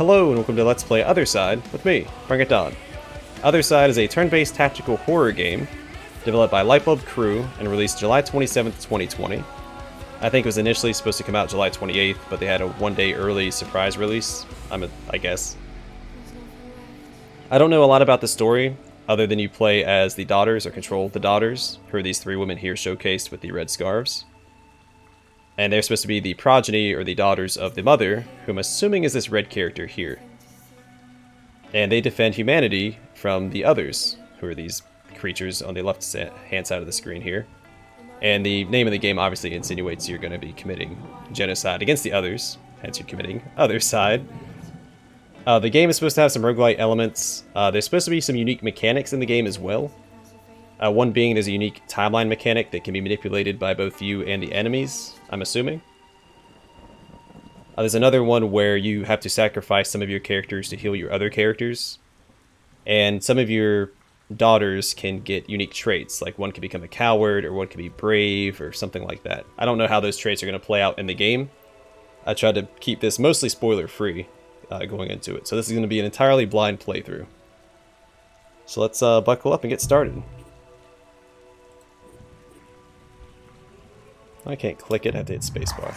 Hello and welcome to Let's Play Othercide with me, BringItDon. Othercide is a turn-based tactical horror game developed by Lightbulb Crew and released July 27th, 2020. I think it was initially supposed to come out July 28th, but they had a one-day early surprise release, I guess. I don't know a lot about the story, other than you play as the daughters or control the daughters, who are these three women here showcased with the red scarves. And they're supposed to be the progeny or the daughters of the mother, who I'm assuming is this red character here. And they defend humanity from the others, who are these creatures on the left-hand side of the screen here. And the name of the game obviously insinuates you're going to be committing genocide against the others, hence you're committing Othercide. The game is supposed to have some roguelite elements. There's supposed to be some unique mechanics in the game as well. One being there's a unique timeline mechanic that can be manipulated by both you and the enemies, I'm assuming. There's another one where you have to sacrifice some of your characters to heal your other characters. And some of your daughters can get unique traits, like one can become a coward, or one can be brave, or something like that. I don't know how those traits are going to play out in the game. I tried to keep this mostly spoiler-free going into it, so this is going to be an entirely blind playthrough. So let's buckle up and get started. I can't click it, I have to hit spacebar.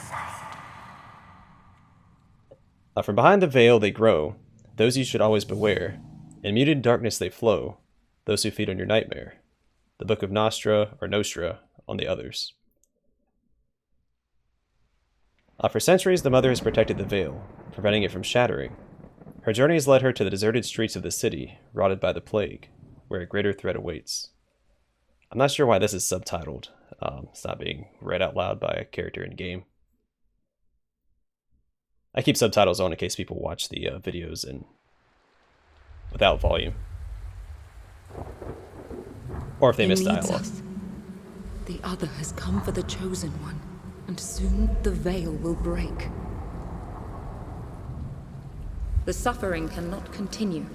From behind the veil they grow, those you should always beware. In muted darkness they flow, those who feed on your nightmare. The Book of Nostra, or Nostra, on the others. For centuries the mother has protected the veil, preventing it from shattering. Her journey has led her to the deserted streets of the city, rotted by the plague, where a greater threat awaits. I'm not sure why this is subtitled. It's not being read out loud by a character in game. I keep subtitles on in case people watch the videos without volume. Or if they miss dialogue. The other has come for the chosen one, and soon the veil will break. The suffering cannot continue.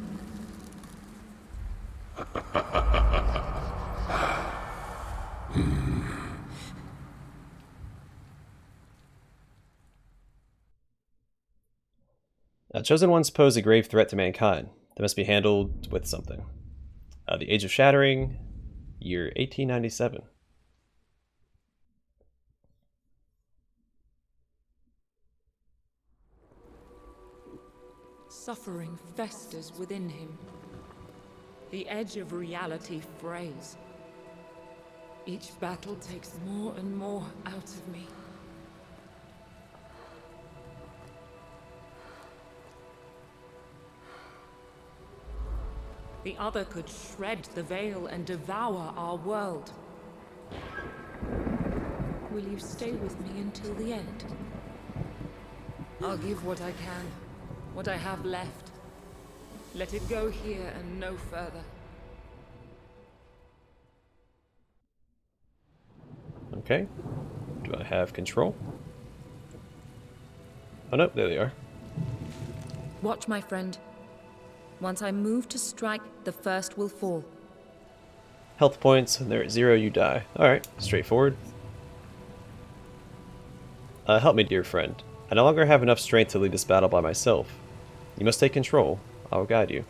Chosen ones pose a grave threat to mankind. They must be handled with something. The Age of Shattering, year 1897. Suffering festers within him. The edge of reality frays. Each battle takes more and more out of me. The other could shred the veil and devour our world. Will you stay with me until the end? I'll give what I can, what I have left. Let it go here and no further. Okay. Do I have control? Oh no, there they are. Watch, my friend. Once I move to strike, the first will fall. Health points, and they're at 0, you die. Alright, straightforward. Help me, dear friend. I no longer have enough strength to lead this battle by myself. You must take control. I will guide you.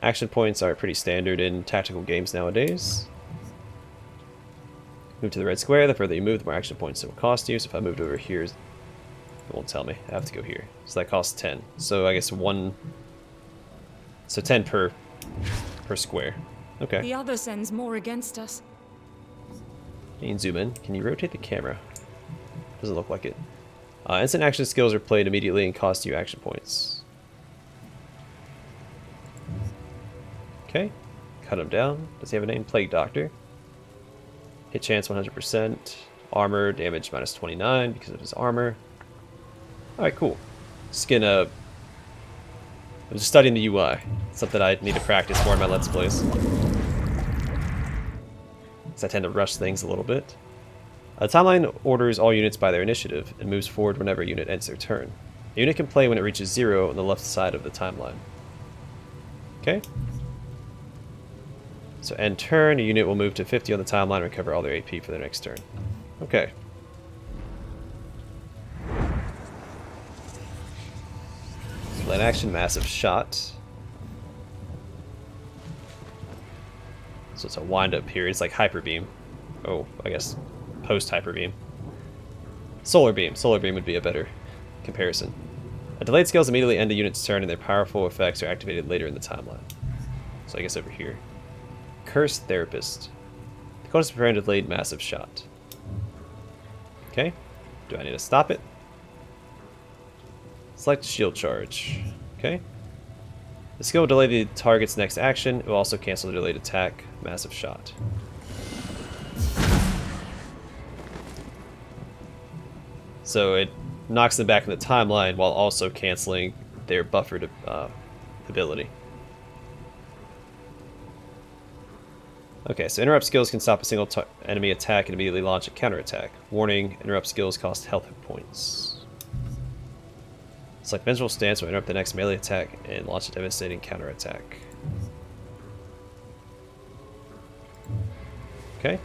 Action points are pretty standard in tactical games nowadays. Move to the red square. The further you move, the more action points it will cost you. So if I moved over here, it won't tell me. I have to go here. So that costs 10. So I guess 1... So 10 per square. Okay. The other sends more against us. You can zoom in. Can you rotate the camera? Doesn't look like it. Instant action skills are played immediately and cost you action points. Okay. Cut him down. Does he have a name? Plague Doctor. Hit chance 100%. Armor damage minus 29 because of his armor. Alright, cool. Skin I'm just studying the UI. Something I need to practice more in my Let's Plays. Because I tend to rush things a little bit. Timeline orders all units by their initiative and moves forward whenever a unit ends their turn. A unit can play when it reaches 0 on the left side of the timeline. Okay. So end turn, a unit will move to 50 on the timeline and recover all their AP for their next turn. Okay. Delayed action, massive shot. So it's a wind-up period. It's like hyper beam. Oh, I guess post hyper beam. Solar beam. Solar beam would be a better comparison. Delayed skills immediately end a unit's turn, and their powerful effects are activated later in the timeline. So I guess over here. Cursed Therapist. The code is preparing a delayed massive shot. Okay. Do I need to stop it? Select shield charge. Okay. The skill will delay the target's next action. It will also cancel the delayed attack. Massive shot. So it knocks them back in the timeline while also canceling their buffered ability. Okay, so interrupt skills can stop a single enemy attack and immediately launch a counterattack. Warning, interrupt skills cost health points. Select Vengeful Stance will interrupt the next melee attack and launch a devastating counterattack. Okay.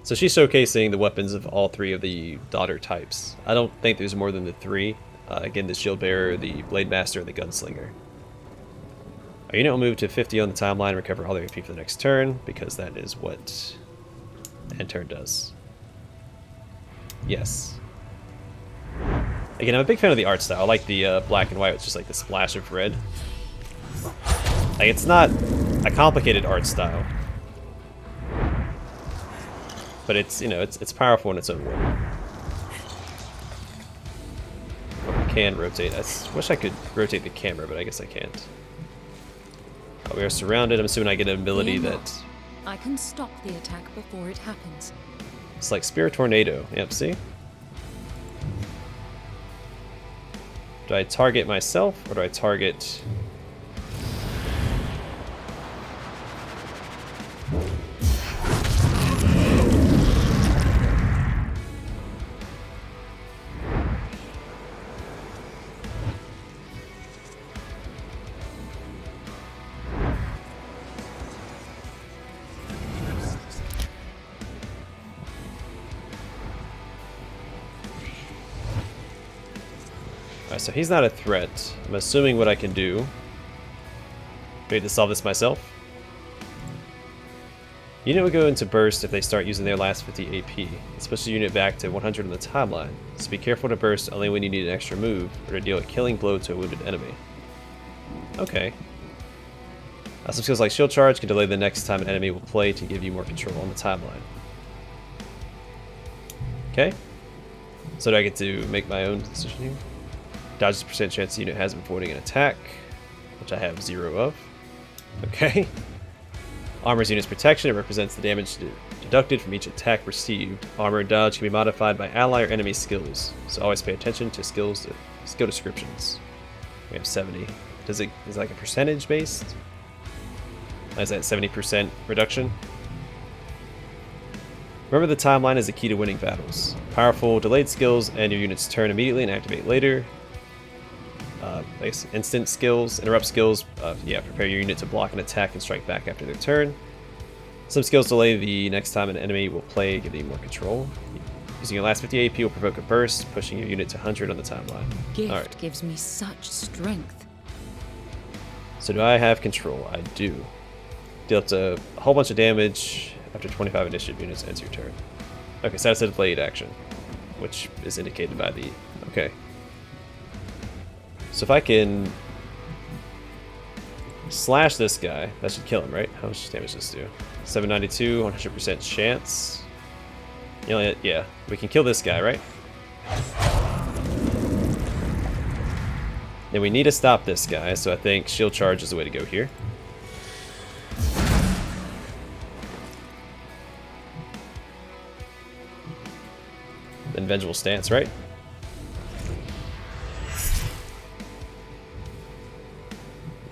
So she's showcasing the weapons of all three of the daughter types. I don't think there's more than the three. Again, the Shield Bearer, the Blademaster, and the Gunslinger. Our unit will move to 50 on the timeline and recover all their AP for the next turn, because that is what end turn does. Yes. Again, I'm a big fan of the art style. I like the black and white with just like the splash of red. Like, it's not a complicated art style, but it's, you know, it's powerful in its own way. I can rotate. I wish I could rotate the camera, but I guess I can't. We are surrounded. I'm assuming I get an ability that... I can stop the attack before it happens. It's like Spear Tornado. Yep, see? Do I target myself, or do I target... Alright, so he's not a threat. I'm assuming what I can do. Ready to solve this myself? Unit will go into burst if they start using their last 50 AP. It pushes the unit back to 100 on the timeline, so be careful to burst only when you need an extra move, or to deal a killing blow to a wounded enemy. Okay. Some skills like Shield Charge can delay the next time an enemy will play to give you more control on the timeline. Okay. So do I get to make my own decision here? Dodges the percent chance the unit has of avoiding an attack, which I have 0 of. Okay. Armor's unit's protection. It represents the damage deducted from each attack received. Armor and dodge can be modified by ally or enemy skills, so always pay attention to skill descriptions. We have 70. Is it like a percentage based? Is that 70% reduction? Remember, the timeline is the key to winning battles. Powerful delayed skills end your unit's turn immediately and activate later. Instant skills, interrupt skills, prepare your unit to block an attack and strike back after their turn. Some skills delay the next time an enemy will play, giving you more control. Using your last 50 AP will provoke a burst, pushing your unit to 100 on the timeline. Gift gives me such strength. So do I have control? I do. Deal up to a whole bunch of damage after 25 initiative units ends your turn. Okay, so that's a delayed action, which is indicated by the... Okay. So if I can slash this guy, that should kill him, right? How much damage does this do? 792, 100% chance. Yeah, we can kill this guy, right? Then we need to stop this guy, so I think Shield Charge is the way to go here. Then Vengeful Stance, right?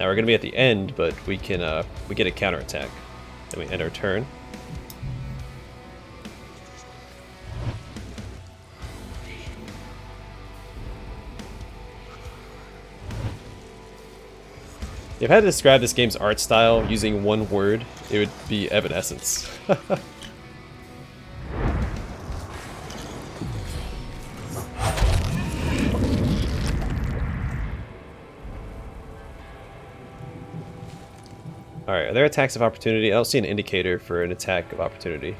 Now we're going to be at the end, but we can we get a counterattack. Then we end our turn. If I had to describe this game's art style using one word, it would be evanescence. Alright, are there attacks of opportunity? I don't see an indicator for an attack of opportunity.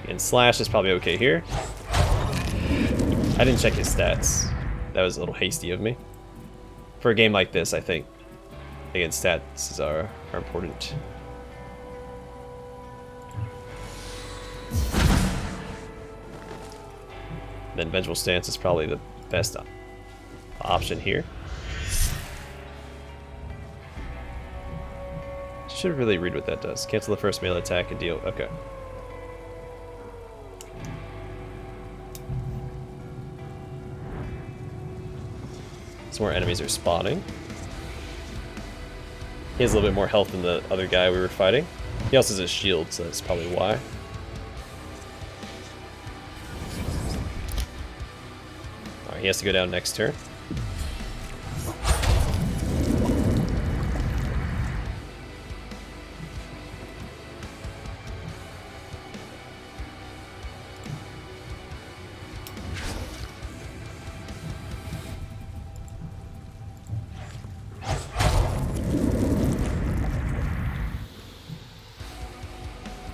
And slash is probably okay here. I didn't check his stats. That was a little hasty of me. For a game like this, I think, again, stats are important. Then Vengeful Stance is probably the best option here. Should really read what that does. Cancel the first melee attack and deal. Okay. Some more enemies are spawning. He has a little bit more health than the other guy we were fighting. He also has a shield, so that's probably why. Alright, he has to go down next turn.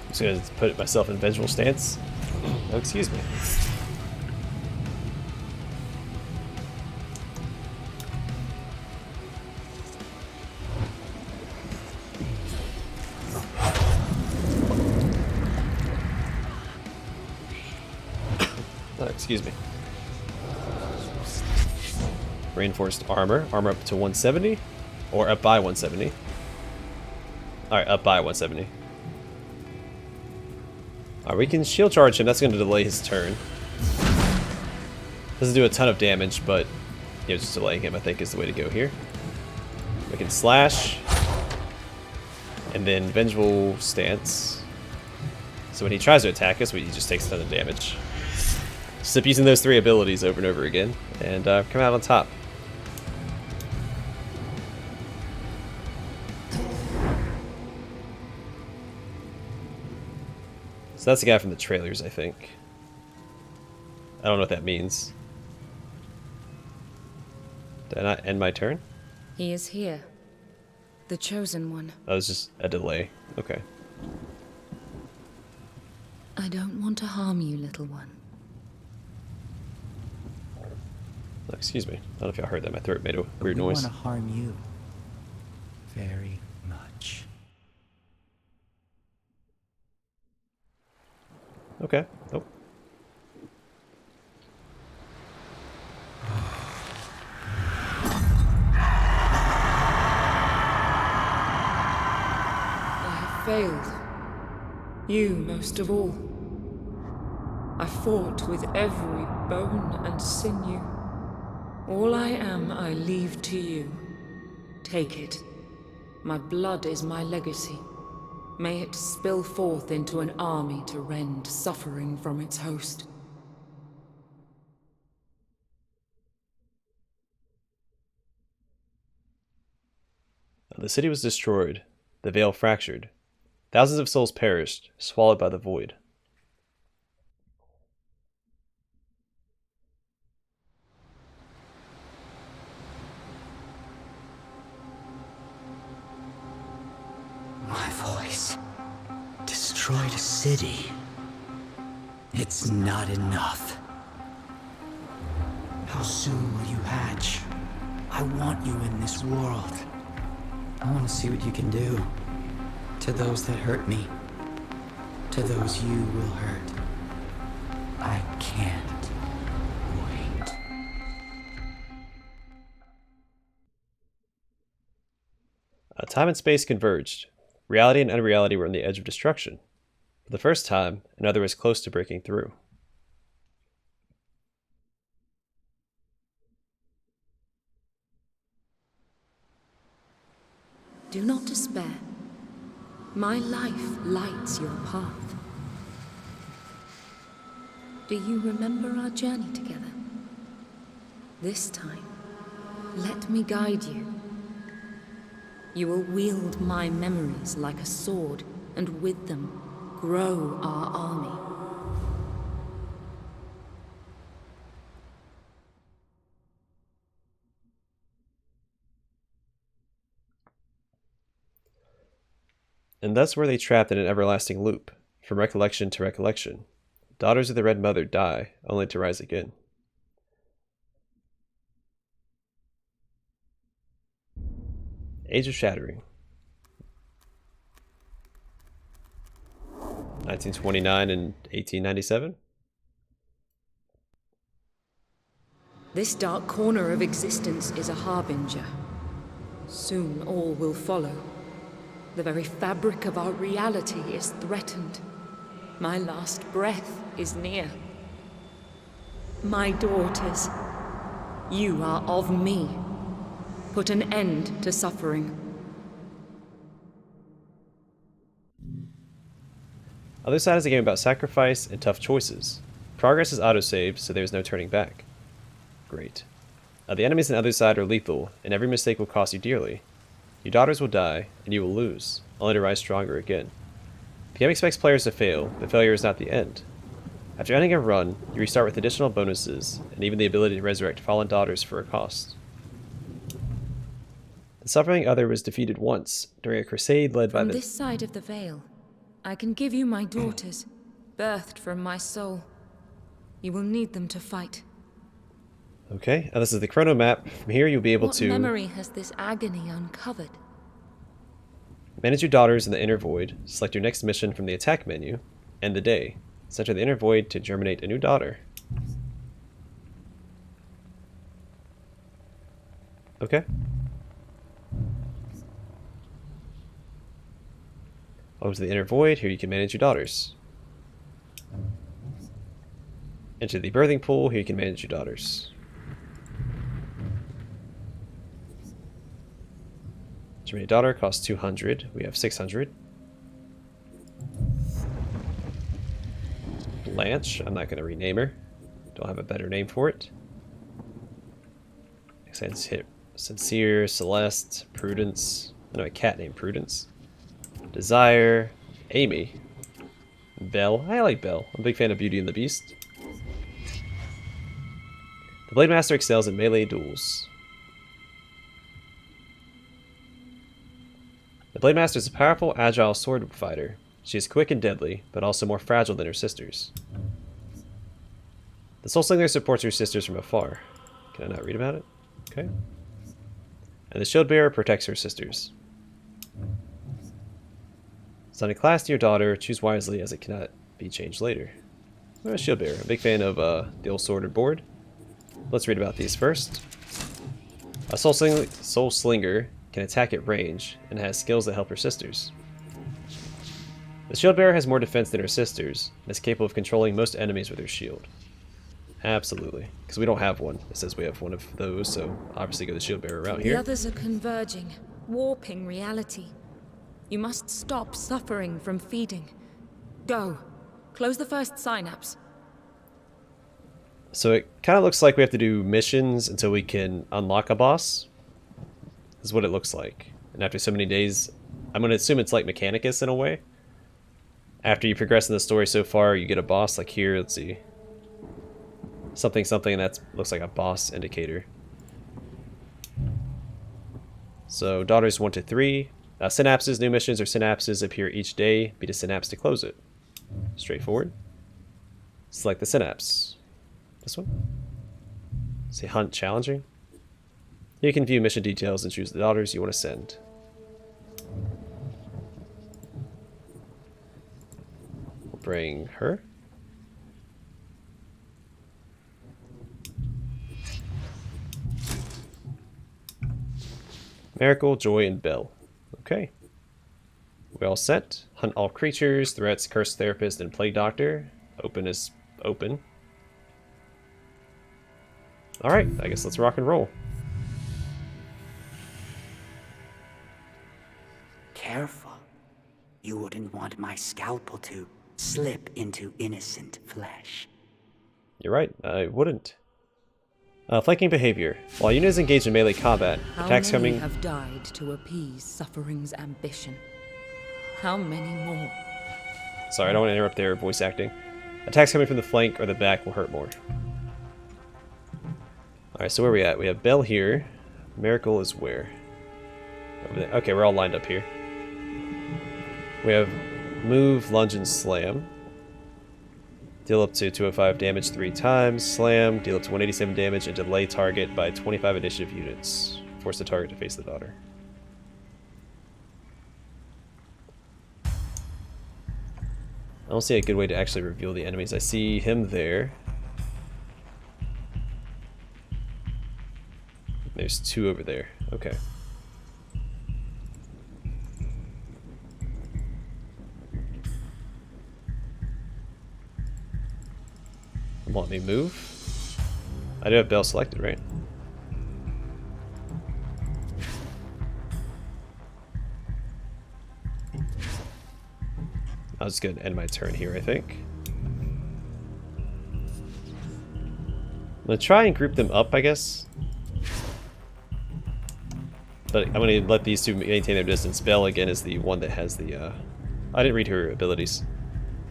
I'm just gonna put myself in vengeful stance. Oh, excuse me. Oh, excuse me. Reinforced armor. Armor up to 170? Or up by 170? Alright, up by 170. Alright, we can shield charge him. That's going to delay his turn. Doesn't do a ton of damage, but you know, just delaying him I think is the way to go here. We can slash. And then Vengeful Stance. So when he tries to attack us, he just takes a ton of damage. Just keep using those three abilities over and over again, and come out on top. So that's the guy from the trailers, I think. I don't know what that means. Did I not end my turn? He is here. The chosen one. That was just a delay. Okay. I don't want to harm you, little one. Oh, excuse me. I don't know if y'all heard that. My throat made a weird We noise. want to harm you very much. Okay. Nope. I have failed. You most of all. I fought with every bone and sinew. All I am, I leave to you. Take it. My blood is my legacy. May it spill forth into an army to rend suffering from its host. The city was destroyed. The veil fractured. Thousands of souls perished, swallowed by the void. My voice destroyed a city. It's not enough. How soon will you hatch? I want you in this world. I want to see what you can do. To those that hurt me. To those you will hurt. I can't wait. Time and space converged. Reality and unreality were on the edge of destruction. For the first time, another was close to breaking through. Do not despair. My life lights your path. Do you remember our journey together? This time, let me guide you. You will wield my memories like a sword, and with them, grow our army. And thus were they trapped in an everlasting loop, from recollection to recollection. Daughters of the Red Mother die, only to rise again. Age of Shattering. 1929 and 1897. This dark corner of existence is a harbinger. Soon all will follow. The very fabric of our reality is threatened. My last breath is near. My daughters, you are of me. Put an end to suffering. Othercide is a game about sacrifice and tough choices. Progress is autosaved, so there is no turning back. Great. The enemies in Othercide are lethal, and every mistake will cost you dearly. Your daughters will die, and you will lose, only to rise stronger again. The game expects players to fail, but failure is not the end. After ending a run, you restart with additional bonuses, and even the ability to resurrect fallen daughters for a cost. The suffering Other was defeated once, during a crusade led by From this side of the veil, I can give you my daughters, birthed from my soul. You will need them to fight. Okay, this is the chrono map. From here you'll be able What to memory has this agony uncovered? manage your daughters in the inner void, select your next mission from the attack menu, end the day. Center the inner void to germinate a new daughter. Okay. Welcome to the inner void. Here you can manage your daughters. Enter the birthing pool. Here you can manage your daughters. Germinate daughter costs 200. We have 600. Blanche. I'm not going to rename her. Don't have a better name for it. Sincere, Celeste, Prudence. I know a cat named Prudence. Desire, Amy, Belle. I like Belle. I'm a big fan of Beauty and the Beast. The Blademaster excels in melee duels. The Blademaster is a powerful, agile sword fighter. She is quick and deadly, but also more fragile than her sisters. The Soul Slinger supports her sisters from afar. Can I not read about it? Okay. And the Shield Bearer protects her sisters. Assign a class to your daughter. Choose wisely, as it cannot be changed later. I'm a Shield Bearer. I'm a big fan of the old sworded board. Let's read about these first. A Soul Slinger can attack at range and has skills that help her sisters. The Shield Bearer has more defense than her sisters and is capable of controlling most enemies with her shield. Absolutely, because we don't have one. It says we have one of those, so obviously go the Shield Bearer route here. The others are converging, warping reality. You must stop suffering from feeding. Go. Close the first synapse. So it kind of looks like we have to do missions until we can unlock a boss. This is what it looks like. And after so many days, I'm going to assume it's like Mechanicus in a way. After you progress in the story so far, you get a boss. Like here, let's see. Something, and that looks like a boss indicator. So daughters 1 to 3. Synapses, new missions or synapses appear each day. Beat a synapse to close it. Straightforward. Select the synapse. This one. Say hunt challenging. You can view mission details and choose the daughters you want to send. We'll bring her. Miracle, Joy, and Belle. Okay. We all set. Hunt all creatures, threats, curse therapist, and plague doctor. Open is open. Alright, I guess let's rock and roll. Careful. You wouldn't want my scalpel to slip into innocent flesh. You're right, I wouldn't. Flanking behavior. While units engage in melee combat, attacks How many coming... have died to appease suffering's ambition? How many more? Sorry, I don't want to interrupt their voice acting. Attacks coming from the flank or the back will hurt more. Alright, so where are we at? We have Belle here. Miracle is where? Over there. Okay, we're all lined up here. We have move, lunge, and slam. Deal up to 205 damage 3 times. Slam, deal up to 187 damage and delay target by 25 initiative units. Force the target to face the daughter. I don't see a good way to actually reveal the enemies. I see him there. There's 2 over there. Okay. Want me move? I do have Bell selected, right? I was going to end my turn here, I think. I'm going to try and group them up, I guess. But I'm going to let these 2 maintain their distance. Bell, again, is the one that has the... I didn't read her abilities.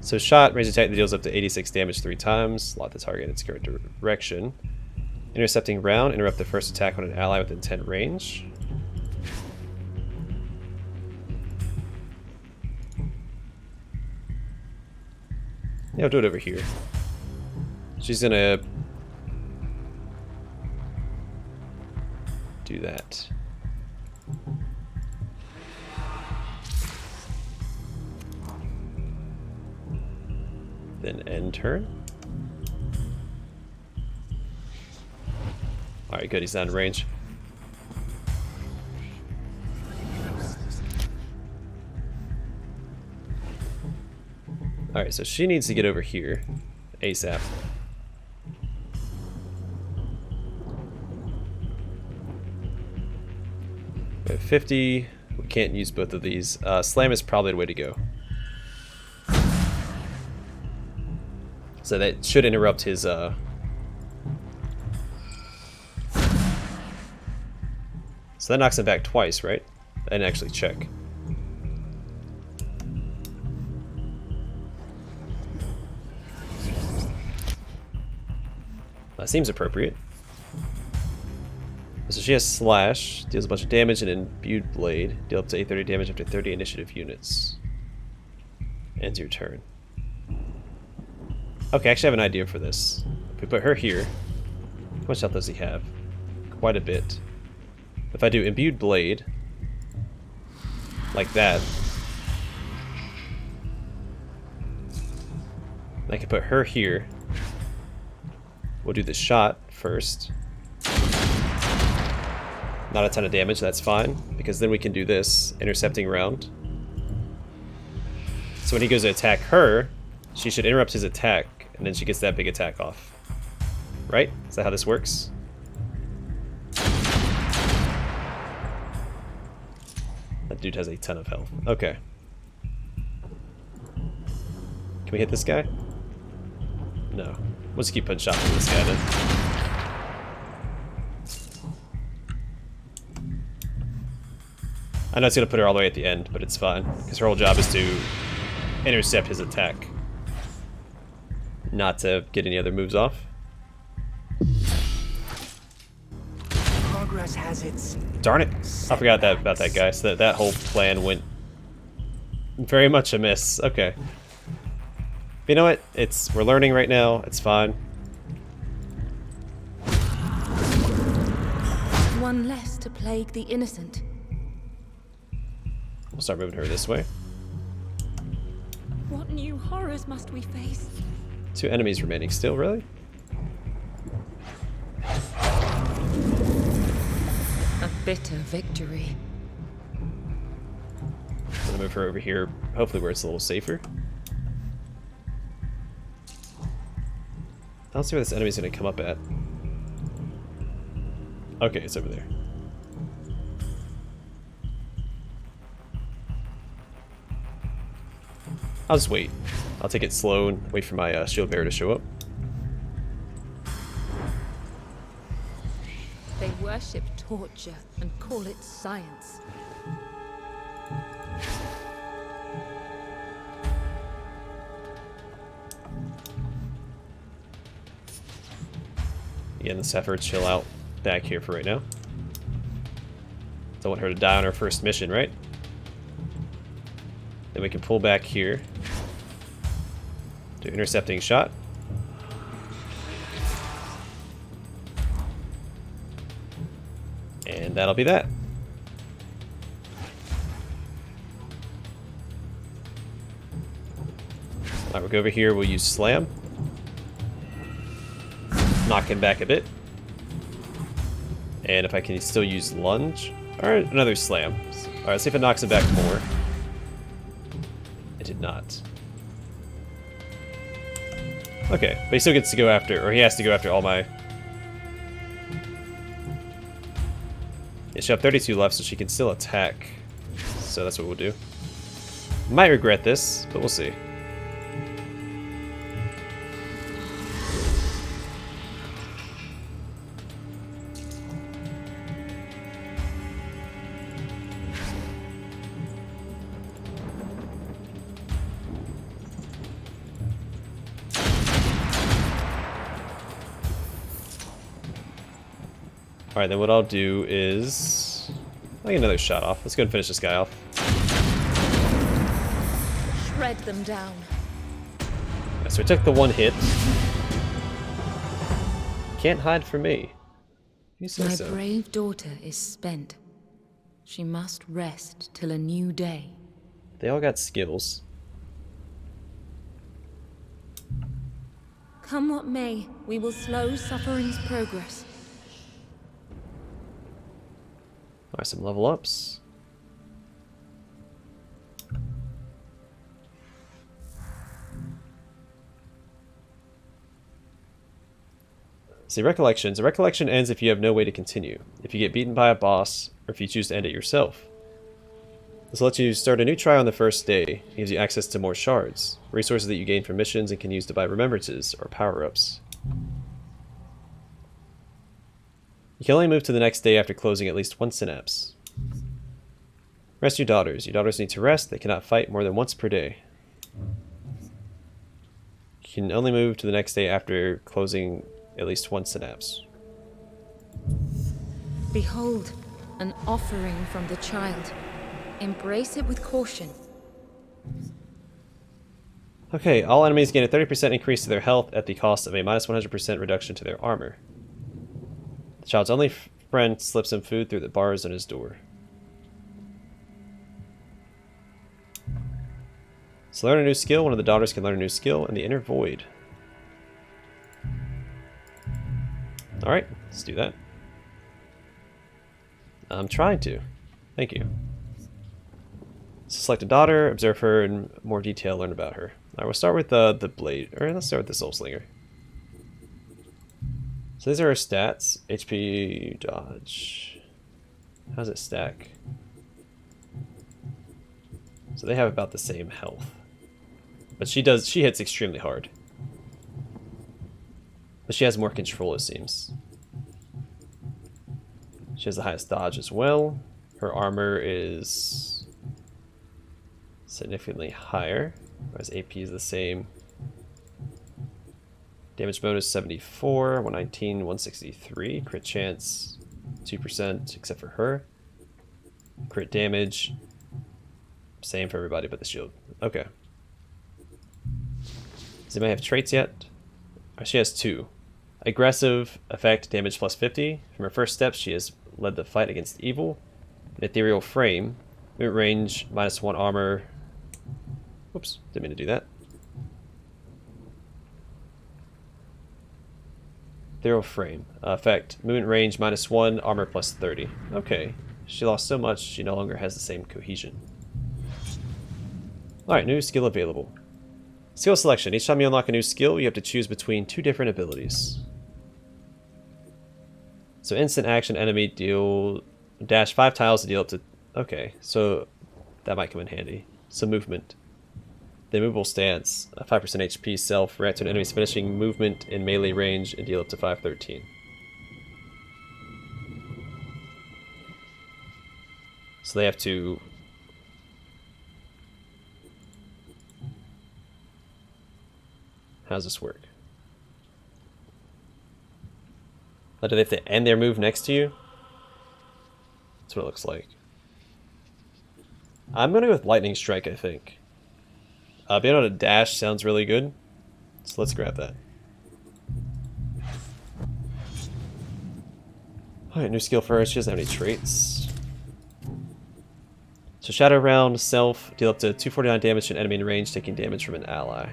So shot, range attack that deals up to 86 damage 3 times. Lock the target in its current direction. Intercepting round, interrupt the first attack on an ally within 10 range. Yeah, I'll do it over here. She's gonna do that. Then end turn. Alright, good, he's down to range. Alright, so she needs to get over here ASAP. We have 50. We can't use both of these. Slam is probably the way to go. So that should interrupt his So that knocks him back twice, right? I didn't actually check. That seems appropriate. So she has slash, deals a bunch of damage, and imbued blade. Deal up to 830 damage after 30 initiative units. Ends your turn. Okay, I actually have an idea for this. If we put her here, how much health does he have? Quite a bit. If I do imbued blade, like that, I can put her here. We'll do the shot first. Not a ton of damage, that's fine, because then we can do this intercepting round. So when he goes to attack her, she should interrupt his attack, and then she gets that big attack off. Right? Is that how this works? That dude has a ton of health. Okay. Can we hit this guy? No. We'll just keep putting shots at this guy then. I know it's going to put her all the way at the end, but it's fine, because her whole job is to intercept his attack. Not to get any other moves off. Progress has its... Darn it! I forgot about that guy, so that whole plan went very much amiss. Okay. But you know what? We're learning right now. It's fine. One less to plague the innocent. We'll start moving her this way. What new horrors must we face? 2 enemies remaining still, really? A bitter victory. I'm gonna move her over here, hopefully where it's a little safer. I don't see where this enemy's gonna come up at. Okay, it's over there. I'll just wait. I'll take it slow and wait for my shield bearer to show up. They worship torture and call it science. Again, let's have her chill out back here for right now. Don't want her to die on her first mission, right? Then Then we can pull back here. Do intercepting shot. And that'll be that. Alright, we'll go over here, we'll use Slam. Knock him back a bit. And if I can still use Lunge, or another Slam. Alright, let's see if it knocks him back more. It did not. Okay, but he still gets to go after, or he has to go after all my... Yeah, she'll have 32 left, so she can still attack. So that's what we'll do. Might regret this, but we'll see. Alright, then what I'll do is... I'll get another shot off. Let's go and finish this guy off. Shred them down. So we took the one hit. Can't hide from me. You say My so. brave daughter is spent. She must rest till a new day. They all got skills. Come what may, we will slow suffering's progress. Alright, some level ups. See, recollections. A recollection ends if you have no way to continue. If you get beaten by a boss, or if you choose to end it yourself. This lets you start a new try on the first day. It gives you access to more shards, resources that you gain from missions and can use to buy remembrances or power-ups. You can only move to the next day after closing at least one synapse. Rest your daughters. Your daughters need to rest. They cannot fight more than once per day. You can only move to the next day after closing at least one synapse. Behold, an offering from the child. Embrace it with caution. Okay, all enemies gain a 30% increase to their health at the cost of a minus 100% reduction to their armor. The child's only friend slips him food through the bars on his door. So learn a new skill. One of the daughters can learn a new skill in the inner void. Alright, let's do that. I'm trying to. Thank you. So select a daughter, observe her in more detail, learn about her. Alright, we'll start with the blade. Or let's start with the Soul Slinger. So these are her stats. HP, dodge. How does it stack? So they have about the same health. But she hits extremely hard. But she has more control, it seems. She has the highest dodge as well. Her armor is significantly higher, whereas AP is the same. Damage bonus 74, 119, 163. Crit chance 2%, except for her. Crit damage, same for everybody but the shield. Okay. Does anybody have traits yet? Oh, she has 2. Aggressive effect, damage plus 50. From her first steps, she has led the fight against evil. An ethereal frame, movement range, minus 1 armor. Whoops, didn't mean to do that. Ethereal frame, effect, movement range, minus 1, armor plus 30. Okay, she lost so much, she no longer has the same cohesion. Alright, new skill available. Skill selection. Each time you unlock a new skill, you have to choose between 2 different abilities. So instant action enemy deal dash 5 tiles to deal up to... Okay, so that might come in handy. So movement. The immovable stance. A 5% HP self. React to an enemy's finishing movement in melee range and deal up to 513. So they have to... How does this work? Do they have to end their move next to you? That's what it looks like. I'm going to go with Lightning Strike, I think. Being able to dash sounds really good. So let's grab that. Alright, new skill first. She doesn't have any traits. So Shadow Round, Self, deal up to 249 damage to an enemy in range, taking damage from an ally.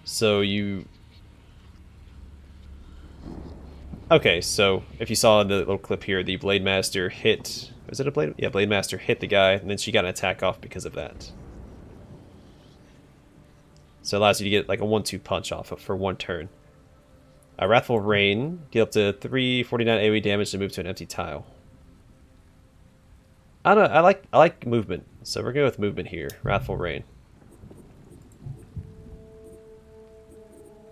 So you... Okay, so if you saw in the little clip here, the Blademaster hit... Was it a Blade? Yeah, Blademaster hit the guy, and then she got an attack off because of that. So it allows you to get like a 1-2 punch off for one turn. Wrathful Rain, deal up to 349 AoE damage to move to an empty tile. I don't know, I like movement, so we're going with movement here. Wrathful Rain.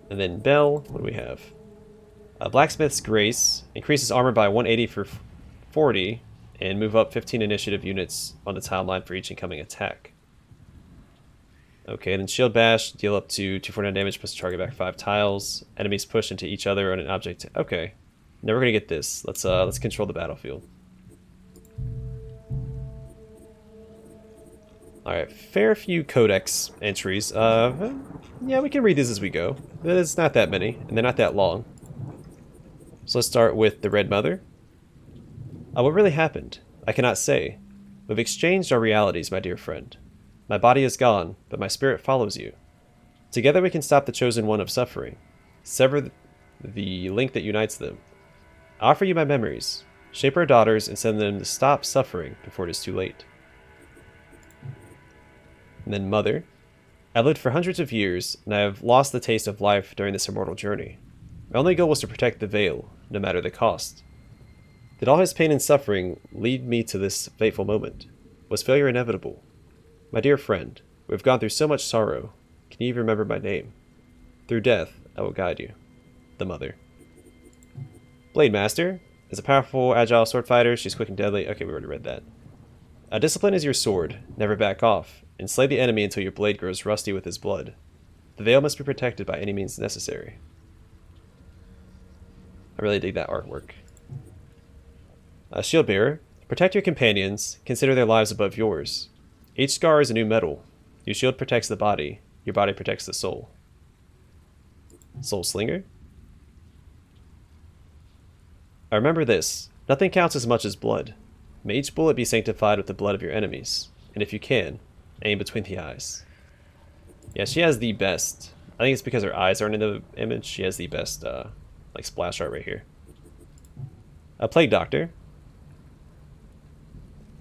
And then Bell, what do we have? Blacksmith's Grace, increases armor by 180 for 40, and move up 15 initiative units on the timeline for each incoming attack. Okay, then Shield Bash, deal up to 249 damage, push the target back 5 tiles. Enemies push into each other on an object. Okay, now we're gonna get this. Let's control the battlefield. All right, fair few codex entries. Yeah, we can read these as we go. It's not that many, and they're not that long. So let's start with the Red Mother. What really happened? I cannot say. We've exchanged our realities, my dear friend. My body is gone, but my spirit follows you. Together we can stop the chosen one of suffering. Sever the link that unites them. I offer you my memories. Shape our daughters and send them to stop suffering before it is too late. And then Mother. I've lived for hundreds of years, and I have lost the taste of life during this immortal journey. My only goal was to protect the Veil, no matter the cost. Did all his pain and suffering lead me to this fateful moment? Was failure inevitable? My dear friend, we have gone through so much sorrow. Can you even remember my name? Through death, I will guide you. The Mother. Blademaster is a powerful, agile sword fighter. She's quick and deadly. Okay, we already read that. Discipline is your sword. Never back off. And slay the enemy until your blade grows rusty with his blood. The Veil must be protected by any means necessary. I really dig that artwork. Shield Bearer. Protect your companions. Consider their lives above yours. Each scar is a new medal. Your shield protects the body. Your body protects the soul. Soul Slinger. I remember this. Nothing counts as much as blood. May each bullet be sanctified with the blood of your enemies. And if you can, aim between the eyes. Yeah, she has the best. I think it's because her eyes aren't in the image. She has the best like splash art right here. A Plague Doctor.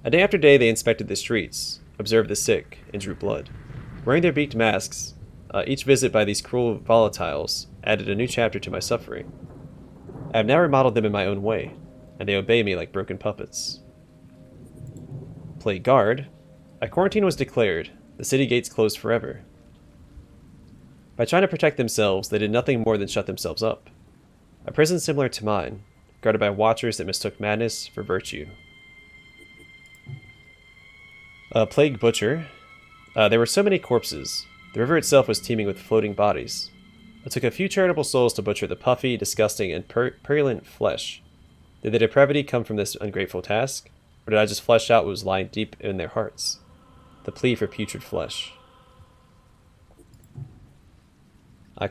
A day after day they inspected the streets, observed the sick, and drew blood. Wearing their beaked masks, each visit by these cruel volatiles added a new chapter to my suffering. I have now remodeled them in my own way, and they obey me like broken puppets. Plague Guard. A quarantine was declared, the city gates closed forever. By trying to protect themselves, they did nothing more than shut themselves up. A prison similar to mine, guarded by watchers that mistook madness for virtue. Plague Butcher. There were so many corpses. The river itself was teeming with floating bodies. It took a few charitable souls to butcher the puffy, disgusting, and purulent flesh. Did the depravity come from this ungrateful task? Or did I just flesh out what was lying deep in their hearts? The plea for putrid flesh.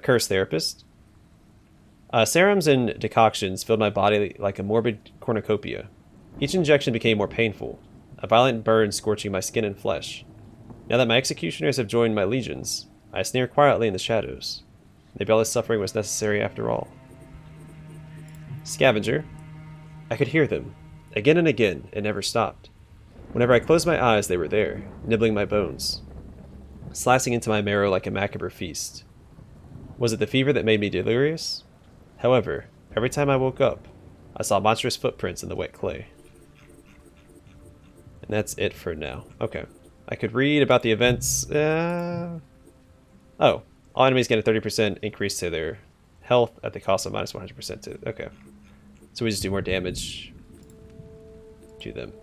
Curse Therapist. Serums and decoctions filled my body like a morbid cornucopia. Each injection became more painful, a violent burn scorching my skin and flesh. Now that my executioners have joined my legions, I sneer quietly in the shadows. Maybe all this suffering was necessary after all. Scavenger. I could hear them. Again and again, it never stopped. Whenever I closed my eyes, they were there, nibbling my bones, slicing into my marrow like a macabre feast. Was it the fever that made me delirious? However, every time I woke up, I saw monstrous footprints in the wet clay. And that's it for now. Okay. I could read about the events. Oh. All enemies get a 30% increase to their health at the cost of minus 100% to... Okay. So we just do more damage to them.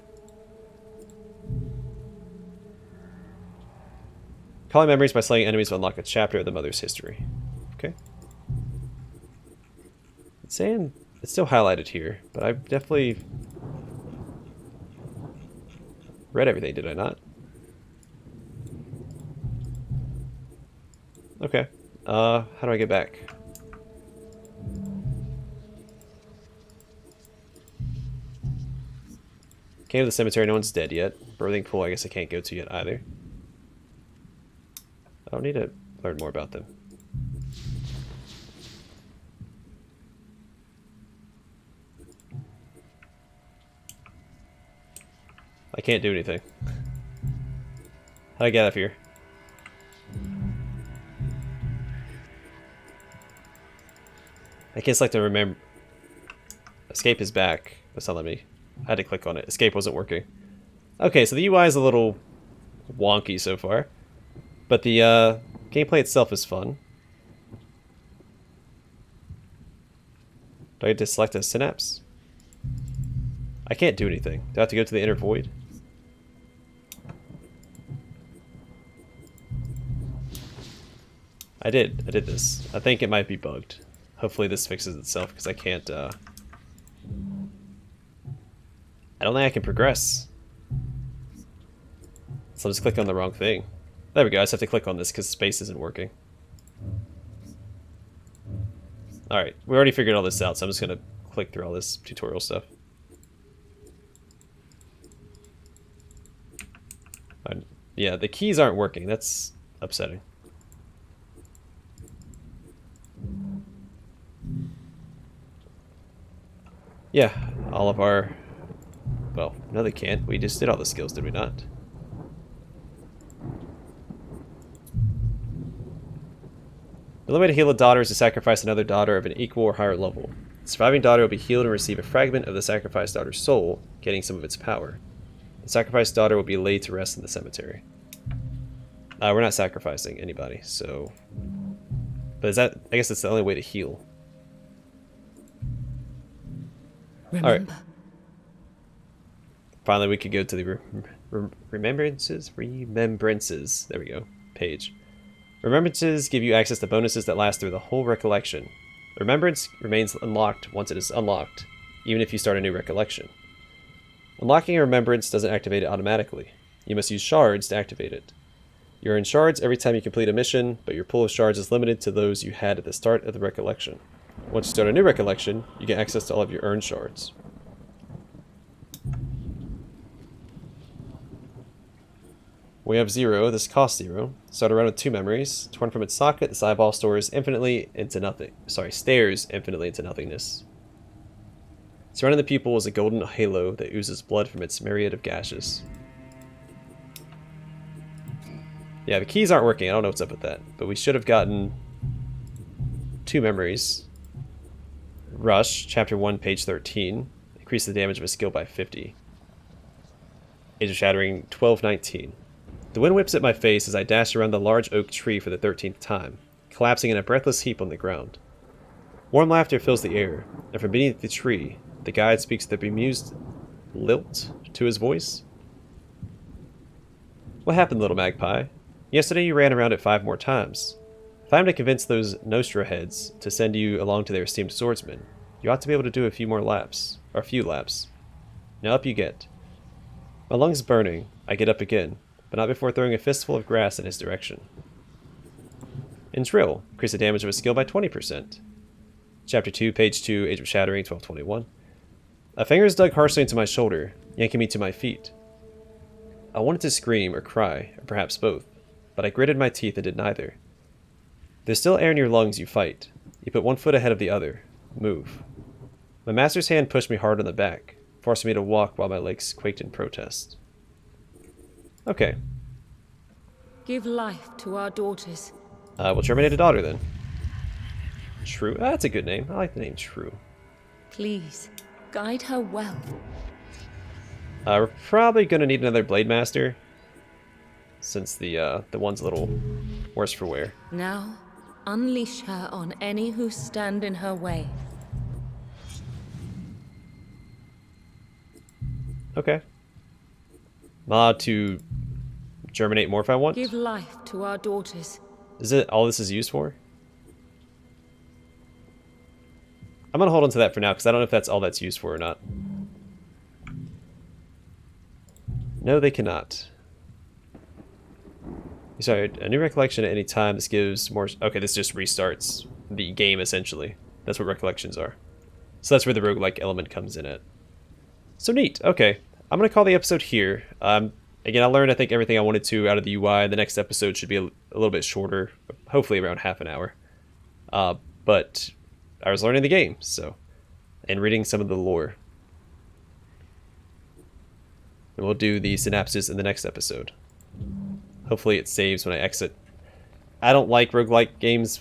Calling memories by slaying enemies will unlock a chapter of the Mother's history. Okay. It's saying it's still highlighted here, but I've definitely read everything, did I not? Okay. How do I get back? Came to the cemetery, no one's dead yet. Birthing pool, I guess I can't go to yet either. I don't need to learn more about them. I can't do anything. How'd I get up here? I can't select to remember. Escape is back. That's not letting me. I had to click on it. Escape wasn't working. Okay, so the UI is a little wonky so far. But the gameplay itself is fun. Do I get to select a synapse? I can't do anything. Do I have to go to the inner void? I did this. I think it might be bugged. Hopefully this fixes itself, because I can't, I don't think I can progress. So I'm just clicking on the wrong thing. There we go, I just have to click on this because space isn't working. Alright, we already figured all this out, so I'm just gonna click through all this tutorial stuff. Yeah, the keys aren't working, that's upsetting. Yeah, all of our... Well, no they can't. We just did all the skills, did we not? The only way to heal a daughter is to sacrifice another daughter of an equal or higher level. The surviving daughter will be healed and receive a fragment of the sacrificed daughter's soul, getting some of its power. The sacrificed daughter will be laid to rest in the cemetery. We're not sacrificing anybody, so... But is that... I guess it's the only way to heal. Remember. Alright. Finally, we could go to the remembrances? Remembrances. There we go. Page. Remembrances give you access to bonuses that last through the whole recollection. Remembrance remains unlocked once it is unlocked, even if you start a new recollection. Unlocking a remembrance doesn't activate it automatically. You must use shards to activate it. You earn shards every time you complete a mission, but your pool of shards is limited to those you had at the start of the recollection. Once you start a new recollection, you get access to all of your earned shards. We have 0, this costs 0. Start around with 2 memories. Torn from its socket, this eyeball stores infinitely into nothing. Stares infinitely into nothingness. Surrounding the pupil is a golden halo that oozes blood from its myriad of gashes. Yeah, the keys aren't working. I don't know what's up with that. But we should have gotten 2 memories. Rush, Chapter 1, page 13. Increase the damage of a skill by 50. Age of Shattering, 1219. The wind whips at my face as I dash around the large oak tree for the 13th time, collapsing in a breathless heap on the ground. Warm laughter fills the air, and from beneath the tree, the guide speaks the bemused lilt to his voice. What happened, little magpie? Yesterday you ran around it 5 more times. If I'm to convince those Nostra heads to send you along to their esteemed swordsman, you ought to be able to do a few laps. Now up you get. My lungs burning, I get up again, but not before throwing a fistful of grass in his direction. In Drill, increase the damage of a skill by 20%. Chapter 2, page 2, Age of Shattering, 1221. A finger is dug harshly into my shoulder, yanking me to my feet. I wanted to scream or cry, or perhaps both, but I gritted my teeth and did neither. There's still air in your lungs, you fight. You put one foot ahead of the other. Move. My master's hand pushed me hard on the back, forcing me to walk while my legs quaked in protest. Okay. Give life to our daughters. We'll terminate a daughter then. True. That's a good name. I like the name True. Please, guide her well. We're probably going to need another Blademaster, since the one's a little worse for wear. Now, unleash her on any who stand in her way. Okay. I'm allowed to germinate more if I want? Give life to our daughters. Is it all this is used for? I'm gonna hold on to that for now, because I don't know if that's all that's used for or not. No, they cannot. Sorry, a new recollection at any time. This gives more... Okay, this just restarts the game, essentially. That's what recollections are. So that's where the roguelike element comes in at. So neat. Okay, I'm going to call the episode here. Again, I learned, I think, everything I wanted to out of the UI. The next episode should be a little bit shorter, hopefully around half an hour. But I was learning the game, so... and reading some of the lore. And we'll do the synapses in the next episode. Hopefully it saves when I exit. I don't like roguelike games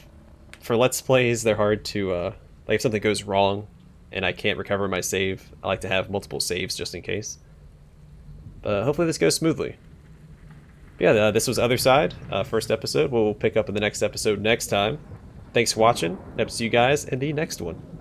for Let's Plays. They're hard to, like if something goes wrong and I can't recover my save, I like to have multiple saves just in case. But hopefully this goes smoothly. But yeah, this was Othercide, first episode. We'll pick up in the next episode next time. Thanks for watching. Hope to see you guys in the next one.